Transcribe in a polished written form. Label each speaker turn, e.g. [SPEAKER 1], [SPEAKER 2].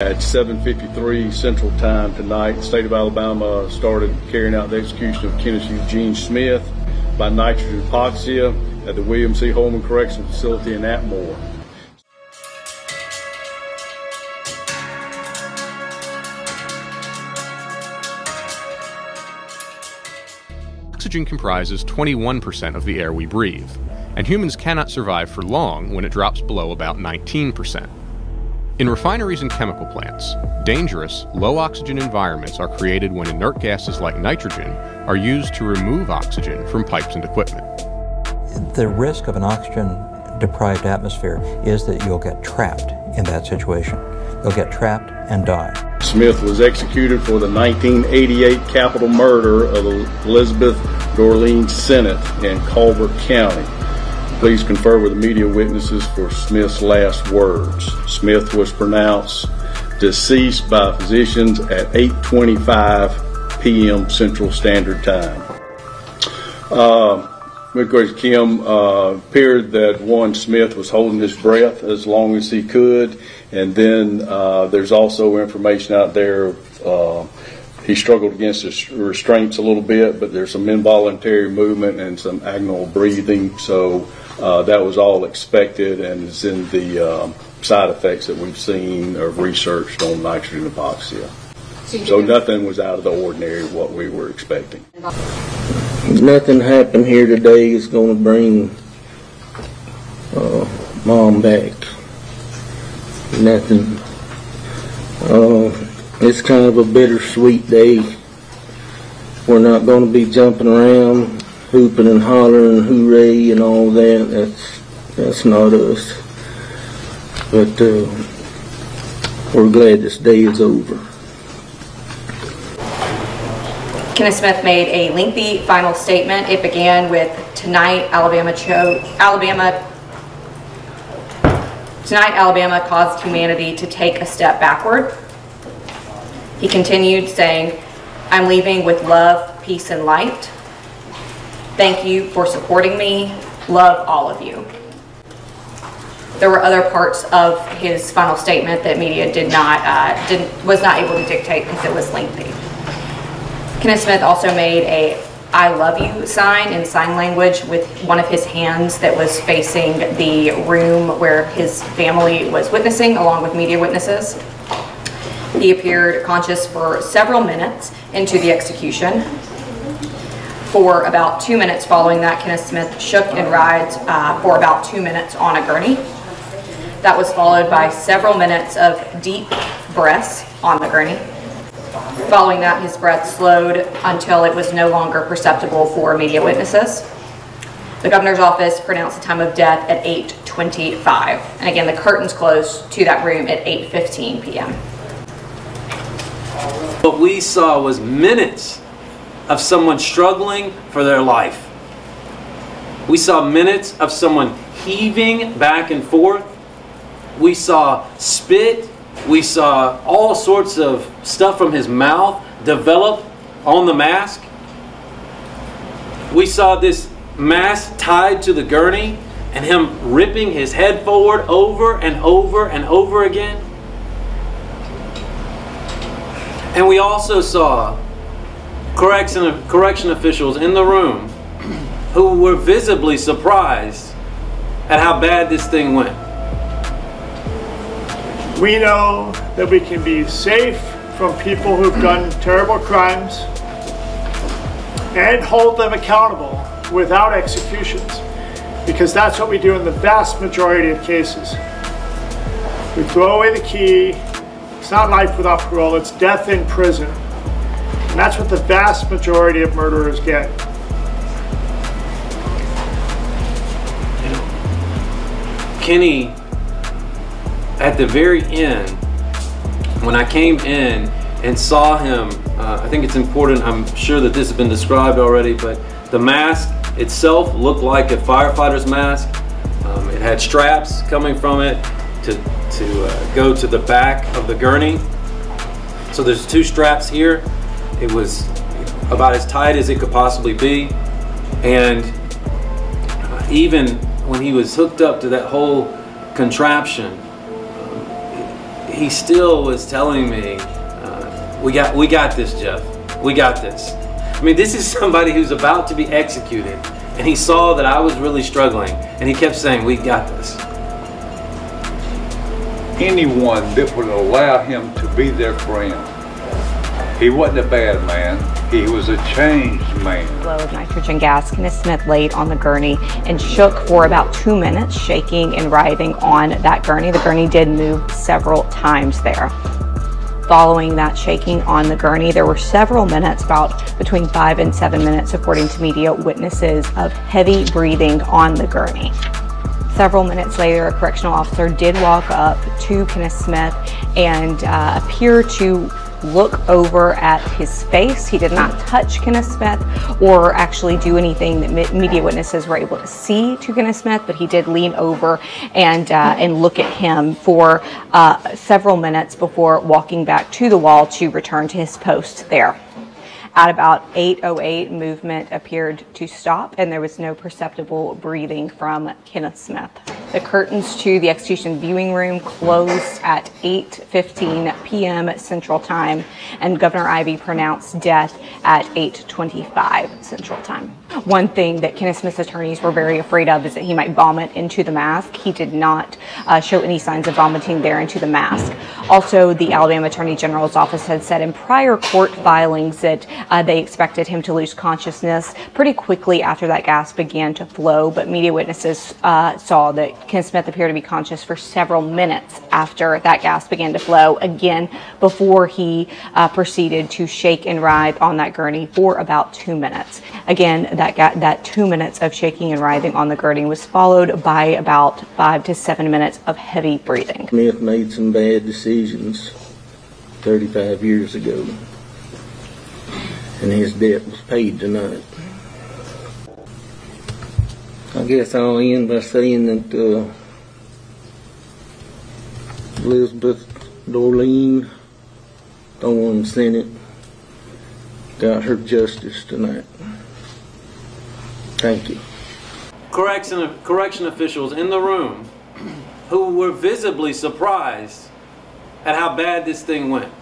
[SPEAKER 1] At 7:53 Central Time tonight, the state of Alabama started carrying out the execution of Kenneth Eugene Smith by nitrogen hypoxia at the William C. Holman Correctional Facility in Atmore.
[SPEAKER 2] Oxygen comprises 21% of the air we breathe, and humans cannot survive for long when it drops below about 19%. In refineries and chemical plants, dangerous, low-oxygen environments are created when inert gases like nitrogen are used to remove oxygen from pipes and equipment.
[SPEAKER 3] The risk of an oxygen-deprived atmosphere is that you'll get trapped in that situation. You'll get trapped and die.
[SPEAKER 1] Smith was executed for the 1988 capital murder of Elizabeth Dorleen Sennett in Colbert County. Please confer with the media witnesses for Smith's last words. Smith was pronounced deceased by physicians at 8:25 p.m. Central Standard Time. Of course, Kim, appeared that one Smith was holding his breath as long as he could, and then there's also information out there. He struggled against his restraints a little bit, but there's some involuntary movement and some agonal breathing, so that was all expected and is in the side effects that we've seen or researched on nitrogen hypoxia. So nothing was out of the ordinary of what we were expecting.
[SPEAKER 4] Nothing happened here today is going to bring Mom back. Nothing. It's kind of a bittersweet day. We're not going to be jumping around, hooping and hollering, hooray and all that. That's not us. But we're glad this day is over.
[SPEAKER 5] Kenneth Smith made a lengthy final statement. It began with, Tonight Alabama caused humanity to take a step backward. He continued saying, I'm leaving with love, peace, and light. Thank you for supporting me. Love all of you. There were other parts of his final statement that media was not able to dictate because it was lengthy. Kenneth Smith also made a I love you sign in sign language with one of his hands that was facing the room where his family was witnessing along with media witnesses. He appeared conscious for several minutes into the execution. For about 2 minutes following that, Kenneth Smith shook and writhed for about 2 minutes on a gurney. That was followed by several minutes of deep breaths on the gurney. Following that, his breath slowed until it was no longer perceptible for media witnesses. The governor's office pronounced the time of death at 8:25. And again, the curtains closed to that room at 8:15 p.m.
[SPEAKER 6] What we saw was minutes of someone struggling for their life. We saw minutes of someone heaving back and forth. We saw spit. We saw all sorts of stuff from his mouth develop on the mask. We saw this mask tied to the gurney and him ripping his head forward over and over and over again. And we also saw correction officials in the room who were visibly surprised at how bad this thing went.
[SPEAKER 7] We know that we can be safe from people who've done terrible crimes and hold them accountable without executions, because that's what we do in the vast majority of cases. We throw away the key. It's not life without parole, it's death in prison. And that's what the vast majority of murderers get.
[SPEAKER 6] Kenny, at the very end, when I came in and saw him, I think it's important, I'm sure that this has been described already, but the mask itself looked like a firefighter's mask. It had straps coming from it to go to the back of the gurney. So there's two straps here. It was about as tight as it could possibly be. And even when he was hooked up to that whole contraption, he still was telling me, we got this, Jeff. We got this. I mean, this is somebody who's about to be executed, and he saw that I was really struggling, and he kept saying, we got this.
[SPEAKER 8] Anyone that would allow him to be their friend. He wasn't a bad man. He was a changed man.
[SPEAKER 5] Flow of nitrogen gas, Kenneth Smith laid on the gurney and shook for about 2 minutes, shaking and writhing on that gurney. The gurney did move several times there. Following that shaking on the gurney, there were several minutes, about between 5 and 7 minutes, according to media witnesses, of heavy breathing on the gurney. Several minutes later, a correctional officer did walk up to Kenneth Smith and appear to look over at his face. He did not touch Kenneth Smith or actually do anything that media witnesses were able to see to Kenneth Smith, but he did lean over and look at him for several minutes before walking back to the wall to return to his post there. At about 8:08, movement appeared to stop, and there was no perceptible breathing from Kenneth Smith. The curtains to the execution viewing room closed at 8:15 p.m. Central Time, and Governor Ivey pronounced death at 8:25 Central Time. One thing that Kenneth Smith's attorneys were very afraid of is that he might vomit into the mask. He did not show any signs of vomiting there into the mask. Also, the Alabama Attorney General's office had said in prior court filings that they expected him to lose consciousness pretty quickly after that gas began to flow, but media witnesses saw that Kenneth Smith appeared to be conscious for several minutes after that gas began to flow, again before he proceeded to shake and writhe on that gurney for about 2 minutes. Again, that 2 minutes of shaking and writhing on the gurney was followed by about 5 to 7 minutes of heavy breathing.
[SPEAKER 4] Smith made some bad decisions 35 years ago, and his debt was paid tonight. I guess I'll end by saying that Elizabeth Dorleen, Thorne Senate, got her justice tonight. Thank you.
[SPEAKER 6] Correction officials in the room who were visibly surprised at how bad this thing went.